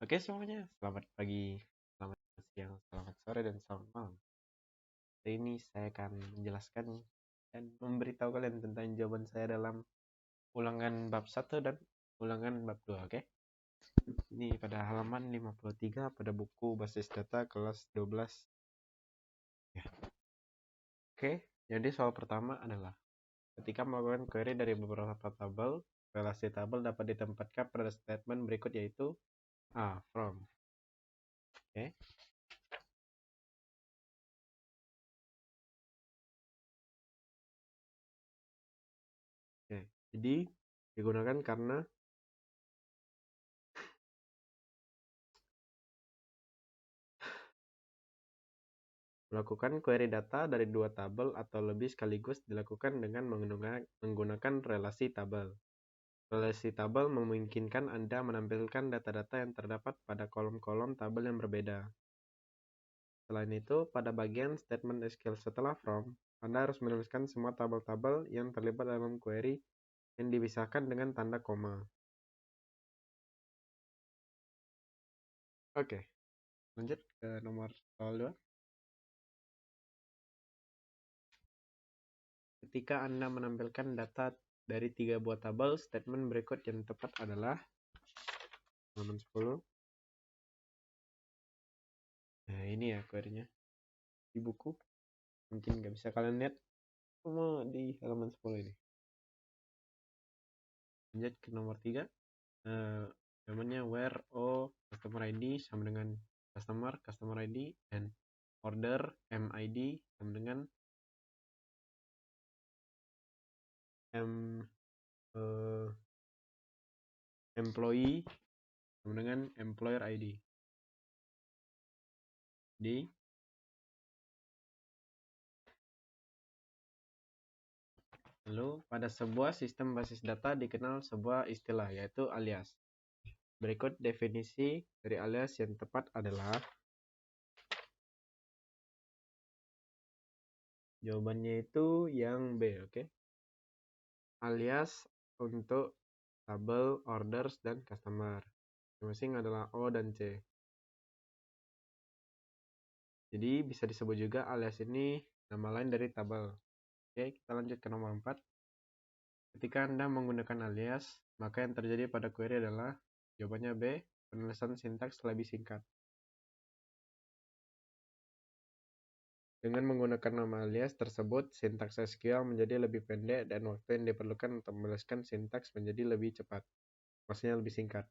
Oke semuanya, selamat pagi, selamat siang, selamat sore, dan selamat malam. Hari ini saya akan menjelaskan dan memberitahu kalian tentang jawaban saya dalam ulangan bab 1 dan ulangan bab 2, oke? Ini pada halaman 53 pada buku basis data kelas 12. Ya. Oke, jadi soal pertama adalah ketika melakukan query dari beberapa tabel, relasi tabel dapat ditempatkan pada statement berikut yaitu A. From. Oke. Oke, jadi digunakan karena melakukan query data dari dua tabel atau lebih sekaligus dilakukan dengan menggunakan relasi tabel. Relasi tabel memungkinkan Anda menampilkan data-data yang terdapat pada kolom-kolom tabel yang berbeda. Selain itu, pada bagian statement SQL setelah from, Anda harus menuliskan semua tabel-tabel yang terlibat dalam query yang dipisahkan dengan tanda koma. Oke, lanjut ke nomor soal 2. Ketika Anda menampilkan data dari 3 buah tabel, statement berikut yang tepat adalah halaman 10. Nah ini ya query-nya di buku, mungkin nggak bisa kalian lihat cuma di halaman 10 ini. Lanjut ke nomor 3, namanya where o customer ID sama dengan customer ID, dan order MID sama dengan employee sama dengan employer ID. Lalu pada sebuah sistem basis data dikenal sebuah istilah yaitu alias. Berikut definisi dari alias yang tepat adalah, jawabannya itu yang B, oke? Alias untuk tabel, orders, dan customer. Masing-masing adalah O dan C. Jadi bisa disebut juga alias ini nama lain dari tabel. Oke, kita lanjut ke nomor 4. Ketika Anda menggunakan alias, maka yang terjadi pada query adalah, jawabannya B, penulisan sintaks lebih singkat. Dengan menggunakan nama alias tersebut, sintaks SQL menjadi lebih pendek dan waktu yang diperlukan untuk menuliskan sintaks menjadi lebih cepat. Maksudnya lebih singkat.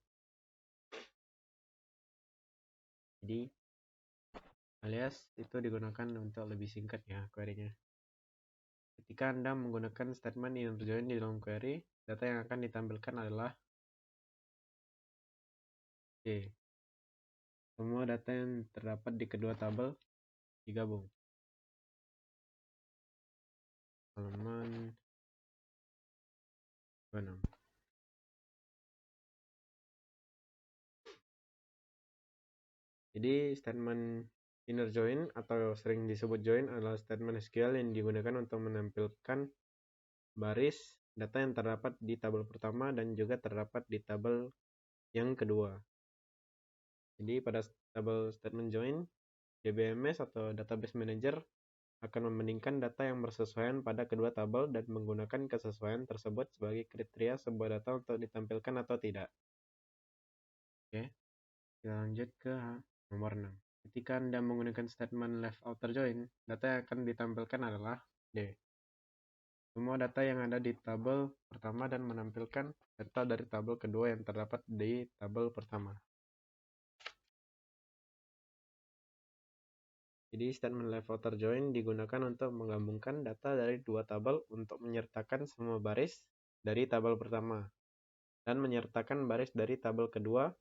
Jadi alias itu digunakan untuk lebih singkat ya query-nya. Ketika Anda menggunakan statement inner join di dalam query, data yang akan ditampilkan adalah C. Semua data yang terdapat di kedua tabel digabung. Halaman 26. Jadi statement inner join atau sering disebut join adalah statement SQL yang digunakan untuk menampilkan baris data yang terdapat di tabel pertama dan juga terdapat di tabel yang kedua. Jadi pada tabel statement join, DBMS atau Database Manager akan membandingkan data yang bersesuaian pada kedua tabel dan menggunakan kesesuaian tersebut sebagai kriteria sebuah data untuk ditampilkan atau tidak. Oke, kita lanjut ke nomor 6. Ketika Anda menggunakan statement left outer join, data yang akan ditampilkan adalah D. Semua data yang ada di tabel pertama dan menampilkan data dari tabel kedua yang terdapat di tabel pertama. Jadi statement left outer join digunakan untuk menggabungkan data dari dua tabel untuk menyertakan semua baris dari tabel pertama dan menyertakan baris dari tabel kedua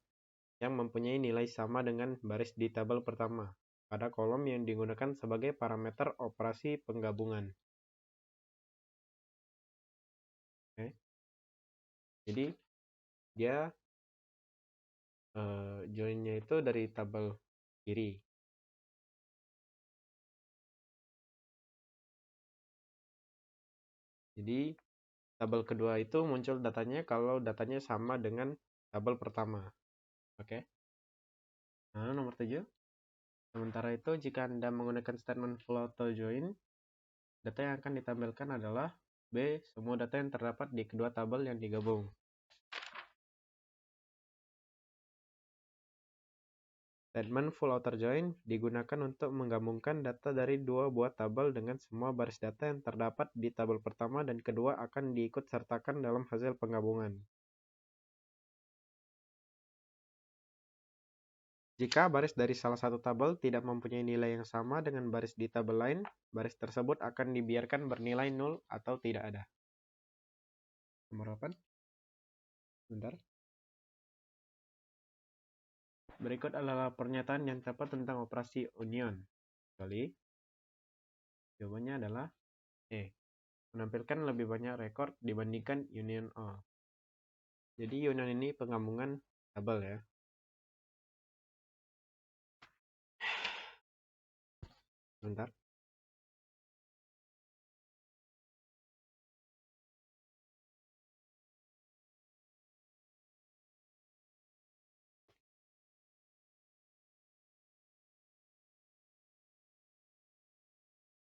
yang mempunyai nilai sama dengan baris di tabel pertama pada kolom yang digunakan sebagai parameter operasi penggabungan. Oke. Jadi dia joinnya itu dari tabel kiri. Jadi tabel kedua itu muncul datanya kalau datanya sama dengan tabel pertama. Oke. Lalu nomor 7. Sementara itu, jika Anda menggunakan statement full auto join, data yang akan ditampilkan adalah B. Semua data yang terdapat di kedua tabel yang digabung. Statement full outer join digunakan untuk menggabungkan data dari dua buah tabel dengan semua baris data yang terdapat di tabel pertama dan kedua akan diikutsertakan dalam hasil penggabungan. Jika baris dari salah satu tabel tidak mempunyai nilai yang sama dengan baris di tabel lain, baris tersebut akan dibiarkan bernilai 0 atau tidak ada. Nomor 8. Bentar. Berikut adalah pernyataan yang tepat tentang operasi union. Kecuali jawabannya adalah E. Menampilkan lebih banyak rekor dibandingkan union all. Jadi union ini penggabungan tabel ya. Bentar.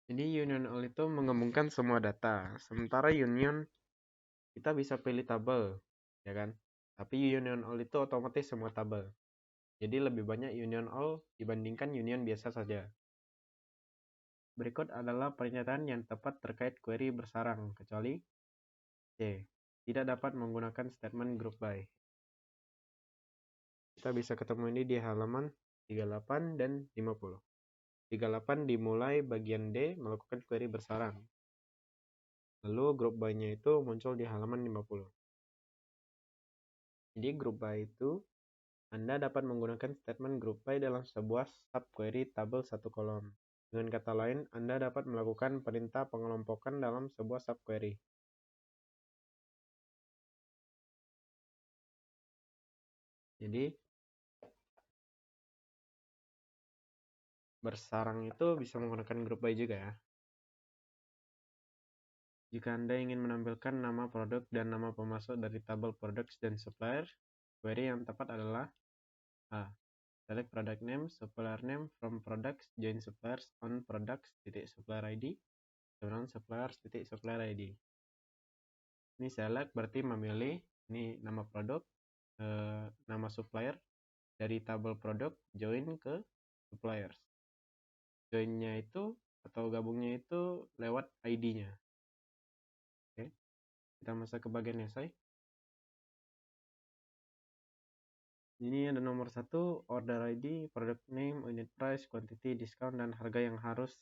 Jadi union all itu menggabungkan semua data. Sementara union kita bisa pilih tabel, ya kan? Tapi union all itu otomatis semua tabel. Jadi lebih banyak union all dibandingkan union biasa saja. Berikut adalah pernyataan yang tepat terkait query bersarang, kecuali C. Tidak dapat menggunakan statement group by. Kita bisa ketemu ini di halaman 38 dan 50. 38 dimulai bagian D melakukan query bersarang. Lalu group by-nya itu muncul di halaman 50. Jadi group by itu Anda dapat menggunakan statement group by dalam sebuah subquery tabel satu kolom. Dengan kata lain, Anda dapat melakukan perintah pengelompokan dalam sebuah subquery. Jadi bersarang itu bisa menggunakan group by juga ya. Jika Anda ingin menampilkan nama produk dan nama pemasok dari tabel products dan suppliers, query yang tepat adalah A. Select product name, supplier name from products, join suppliers on products, supplier ID, dengan suppliers, supplier ID. Ini select berarti memilih, ini nama produk, nama supplier, dari tabel produk, join ke suppliers. Joinnya itu, atau gabungnya itu lewat ID-nya. Oke, kita masuk ke bagian essay. Ini ada nomor 1, order ID, product name, unit price, quantity, discount, dan harga yang harus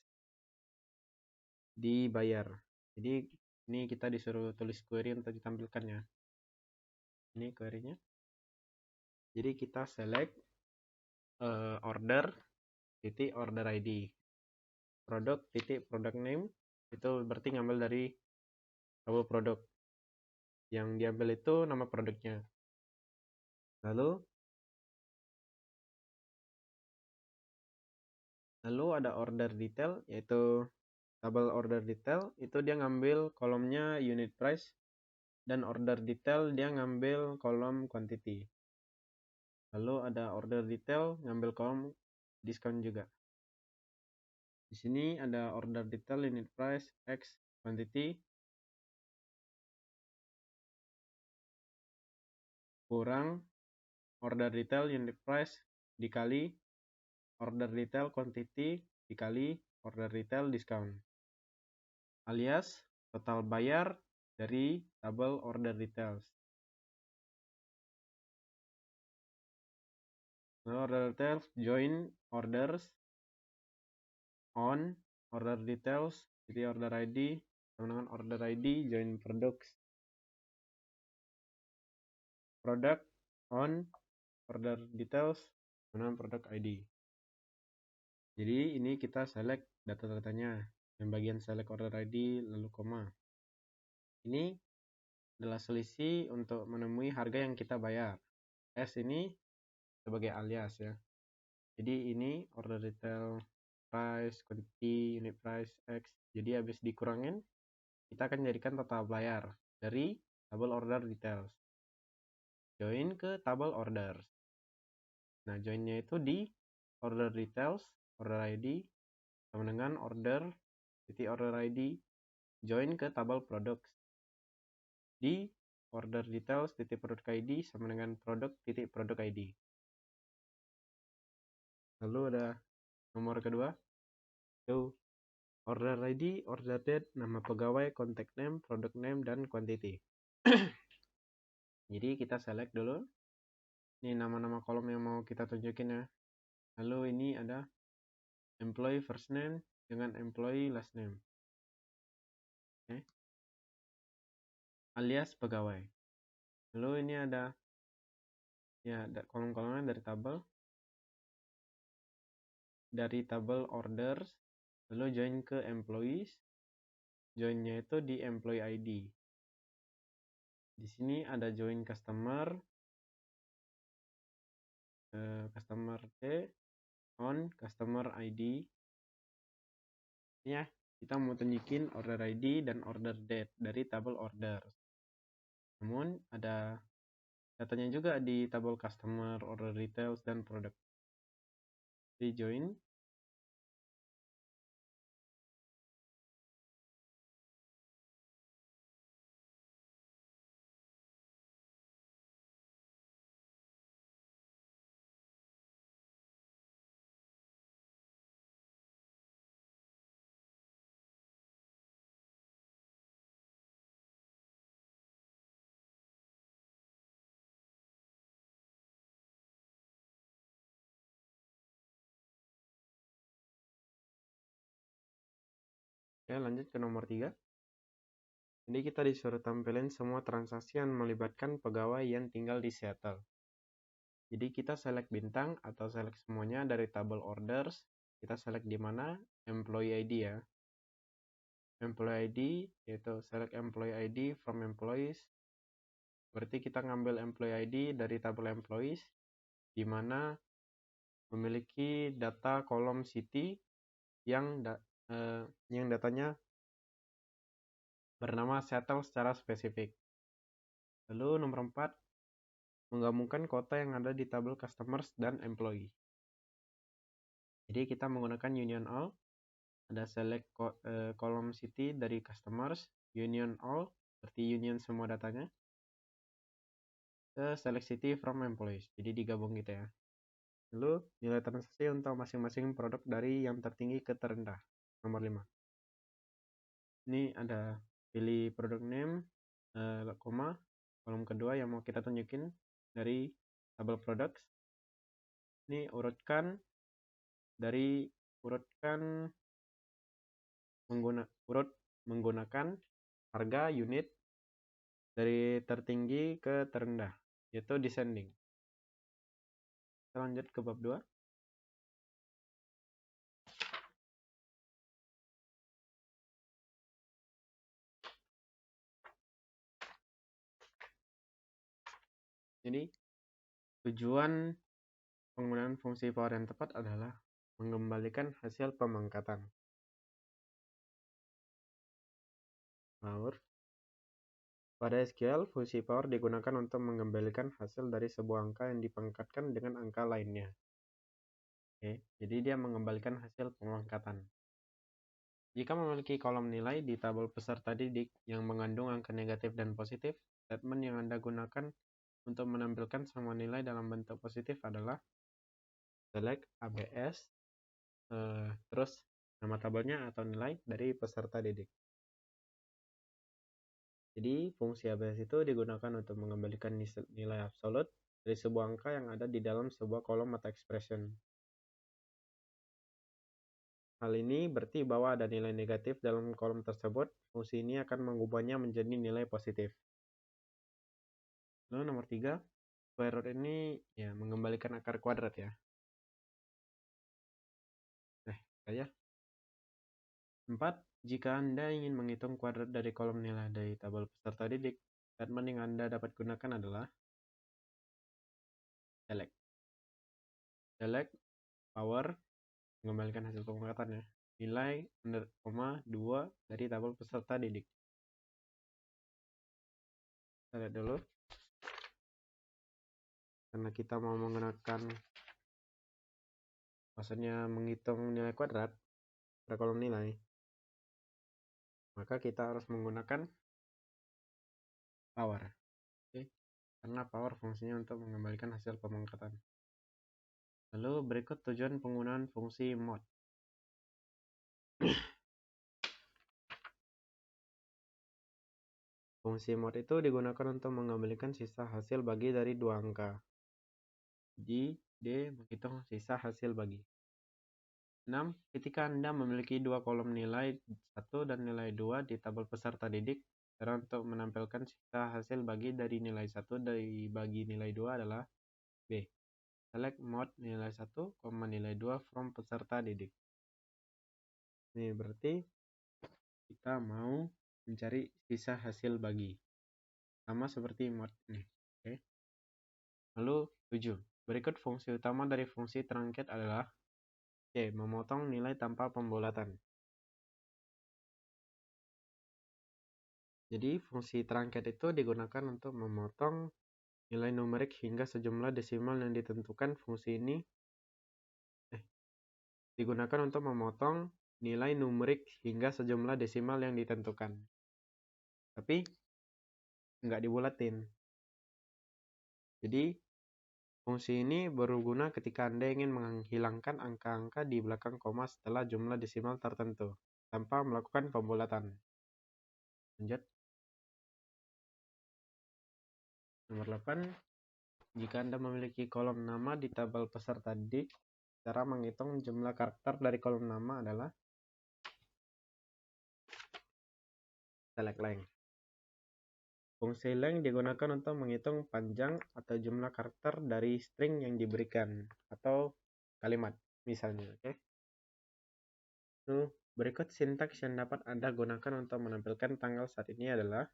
dibayar. Jadi ini kita disuruh tulis query untuk ditampilkannya. Ini query-nya. Jadi kita select order ID. Product name itu berarti ngambil dari tabel produk. Yang diambil itu nama produknya. Lalu ada order detail, yaitu tabel order detail itu dia ngambil kolomnya unit price, dan order detail dia ngambil kolom quantity. Lalu ada order detail ngambil kolom discount juga. Di sini ada order detail unit price x quantity kurang order detail unit price dikali order detail quantity dikali order detail discount, alias total bayar dari tabel order details. Nah, order details join orders on order details, jadi order ID sama dengan order ID join products, product on order details sama dengan product ID. Jadi ini kita select data-datanya, yang bagian select order ID lalu koma. Ini adalah selisih untuk menemui harga yang kita bayar. S ini sebagai alias ya. Jadi ini order detail price, quantity, unit price, X. Jadi habis dikurangin, kita akan jadikan total bayar dari tabel order details. Join ke tabel orders. Nah, joinnya itu di order details, order ID, sama dengan order ID join ke tabel products. Di order details product ID sama dengan product ID. Lalu ada nomor kedua, yaitu order ID, order date, nama pegawai, contact name, product name, dan quantity. Jadi kita select dulu. Ini nama-nama kolom yang mau kita tunjukin ya. Lalu ini ada employee first name dengan employee last name. Oke. Alias pegawai. Lalu ini ada kolom-kolomnya dari tabel orders, lalu join ke employees. Joinnya itu di employee ID. Di sini ada join customer, customer C on customer ID. Ya, kita mau tunjukin order ID dan order date dari tabel order. Namun ada datanya juga di tabel customer, order details, dan product. Di join. Oke, lanjut ke nomor 3. Jadi kita disuruh tampilin semua transaksi yang melibatkan pegawai yang tinggal di Seattle. Jadi kita select bintang atau select semuanya dari tabel orders. Kita select di mana? Employee ID ya. Employee ID yaitu select employee ID from employees. Berarti kita ngambil employee ID dari tabel employees di mana memiliki data kolom city yang datanya bernama Seattle secara spesifik. Lalu nomor 4, menggabungkan kota yang ada di tabel customers dan employee. Jadi kita menggunakan union all. Ada select kolom city dari customers, union all, berarti union semua datanya. Ke select city from employees, jadi digabung gitu ya. Lalu nilai transaksi untuk masing-masing produk dari yang tertinggi ke terendah. Nomor 5. Ini ada pilih product name, koma, kolom kedua yang mau kita tunjukin dari tabel products. Ini urut menggunakan harga unit dari tertinggi ke terendah, yaitu descending. Kita lanjut ke bab 2. Jadi tujuan penggunaan fungsi for yang tepat adalah mengembalikan hasil pemangkatan. Pada SQL, fungsi for digunakan untuk mengembalikan hasil dari sebuah angka yang dipangkatkan dengan angka lainnya. Oke, jadi dia mengembalikan hasil pemangkatan. Jika memiliki kolom nilai di tabel peserta didik yang mengandung angka negatif dan positif, statement yang Anda gunakan untuk menampilkan semua nilai dalam bentuk positif adalah select ABS, terus nama tabelnya atau nilai dari peserta didik. Jadi fungsi ABS itu digunakan untuk mengembalikan nilai absolut dari sebuah angka yang ada di dalam sebuah kolom atau expression. Hal ini berarti bahwa ada nilai negatif dalam kolom tersebut, fungsi ini akan mengubahnya menjadi nilai positif. Lalu nomor 3, square root ini ya mengembalikan akar kuadrat ya. Saja. 4. Jika Anda ingin menghitung kuadrat dari kolom nilai dari tabel peserta didik, statement yang Anda dapat gunakan adalah select power, mengembalikan hasil pemangkatan ya, nilai 2 dari tabel peserta didik. Kita lihat dulu. Karena kita mau menggunakan maksudnya menghitung nilai kuadrat pada kolom nilai, maka kita harus menggunakan power. Oke? Karena power fungsinya untuk mengembalikan hasil pemangkatan. Lalu berikut tujuan penggunaan fungsi mod. Fungsi mod itu digunakan untuk mengembalikan sisa hasil bagi dari dua angka. Jadi, D menghitung sisa hasil bagi. 6. Ketika Anda memiliki dua kolom nilai 1 dan nilai 2 di tabel peserta didik, cara untuk menampilkan sisa hasil bagi dari nilai 1 bagi nilai 2 adalah B. Select mod nilai 1, nilai 2 from peserta didik. Ini berarti kita mau mencari sisa hasil bagi. Sama seperti mod ini. Oke. Lalu 7. Berikut fungsi utama dari fungsi truncat adalah C. Memotong nilai tanpa pembulatan. Jadi fungsi truncat itu digunakan untuk memotong nilai numerik hingga sejumlah desimal yang ditentukan. Fungsi ini digunakan untuk memotong nilai numerik hingga sejumlah desimal yang ditentukan. Tapi nggak dibulatin. Jadi fungsi ini berguna ketika Anda ingin menghilangkan angka-angka di belakang koma setelah jumlah desimal tertentu tanpa melakukan pembulatan. Lanjut. Nomor 8. Jika Anda memiliki kolom nama di tabel peserta didik, cara menghitung jumlah karakter dari kolom nama adalah select length. Fungsi length digunakan untuk menghitung panjang atau jumlah karakter dari string yang diberikan atau kalimat misalnya. Oke. Berikut sintaks yang dapat Anda gunakan untuk menampilkan tanggal saat ini adalah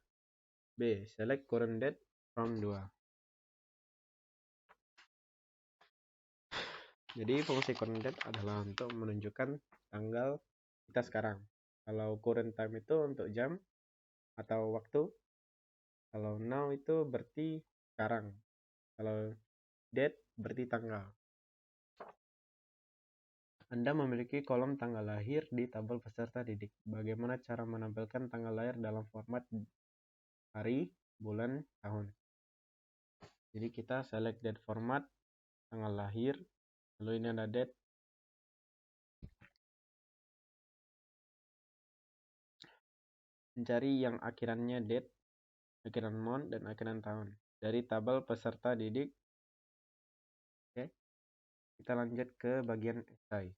B. Select current date from 2. Jadi fungsi current date adalah untuk menunjukkan tanggal kita sekarang. Kalau current time itu untuk jam atau waktu. Kalau now itu berarti sekarang. Kalau date berarti tanggal. Anda memiliki kolom tanggal lahir di tabel peserta didik. Bagaimana cara menampilkan tanggal lahir dalam format hari, bulan, tahun? Jadi kita select date format, tanggal lahir, lalu ini ada date. Mencari yang akhirannya date, akhiran month, dan akhiran tahun dari tabel peserta didik. Oke. Kita lanjut ke bagian esai.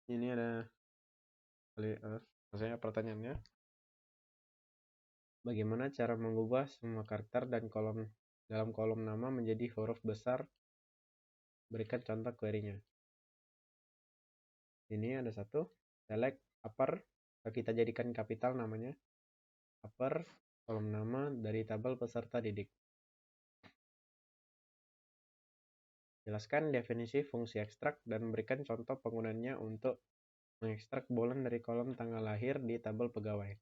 Ini ada maksudnya pertanyaannya. Bagaimana cara mengubah semua karakter dan dalam kolom nama menjadi huruf besar? Berikan contoh query-nya. Ini ada satu, select upper, kita jadikan kapital namanya. Upper, kolom nama dari tabel peserta didik. Jelaskan definisi fungsi ekstrak dan berikan contoh penggunaannya untuk mengekstrak bulan dari kolom tanggal lahir di tabel pegawai.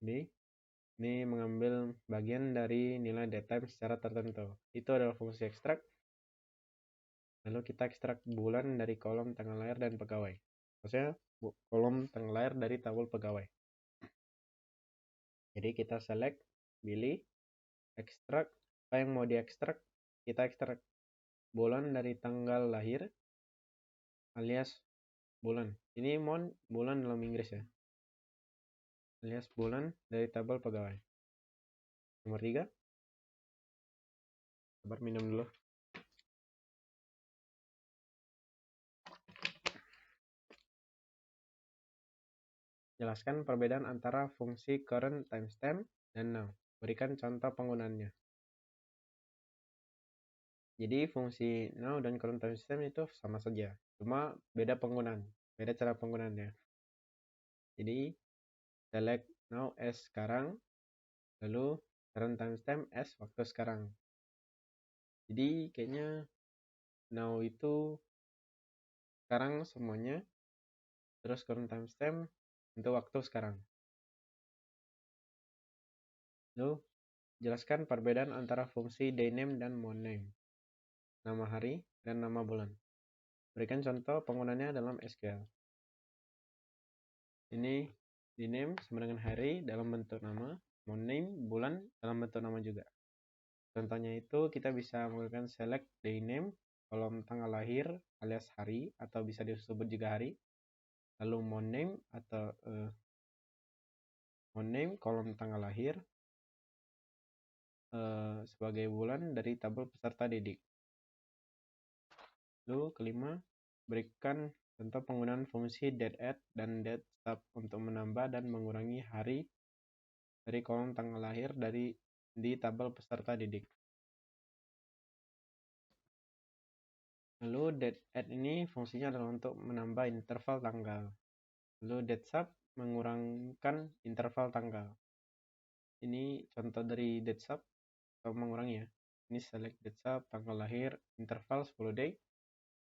Ini mengambil bagian dari nilai datetime secara tertentu. Itu adalah fungsi ekstrak. Lalu kita ekstrak bulan dari kolom tanggal lahir dan pegawai. Maksudnya kolom tanggal lahir dari tabel pegawai. Jadi kita select, pilih, ekstrak. Apa yang mau diekstrak? Kita ekstrak bulan dari tanggal lahir alias bulan. Ini bulan dalam Inggris ya. Alias bulan dari tabel pegawai. Nomor 3. Sabar minum dulu. Jelaskan perbedaan antara fungsi current timestamp dan now. Berikan contoh penggunaannya. Jadi fungsi now dan current timestamp itu sama saja, cuma beda penggunaan, beda cara penggunaannya. Jadi select now as sekarang, lalu current timestamp as waktu sekarang. Jadi kayaknya now itu sekarang semuanya, terus current timestamp untuk waktu sekarang. Lalu jelaskan perbedaan antara fungsi dayname dan moonName. nama hari, dan nama bulan. Berikan contoh penggunaannya dalam SQL. Ini di name sama dengan hari dalam bentuk nama, mau name bulan dalam bentuk nama juga. Contohnya itu kita bisa menggunakan select day name, kolom tanggal lahir alias hari atau bisa disebut juga hari. Lalu mau name kolom tanggal lahir sebagai bulan dari tabel peserta didik. Lalu kelima, berikan contoh penggunaan fungsi date_add dan date_stop untuk menambah dan mengurangi hari dari kolom tanggal lahir di tabel peserta didik. Lalu date_add ini fungsinya adalah untuk menambah interval tanggal. Lalu date_stop mengurangkan interval tanggal. Ini contoh dari date_stop atau mengurangi ya. Ini select date_stop tanggal lahir interval 10 day.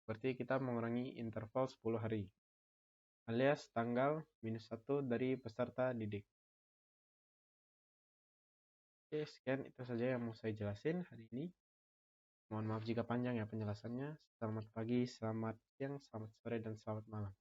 Berarti kita mengurangi interval 10 hari. Alias tanggal -1 dari peserta didik. Oke, sekian itu saja yang mau saya jelasin hari ini. Mohon maaf jika panjang ya penjelasannya. Selamat pagi, selamat siang, selamat sore, dan selamat malam.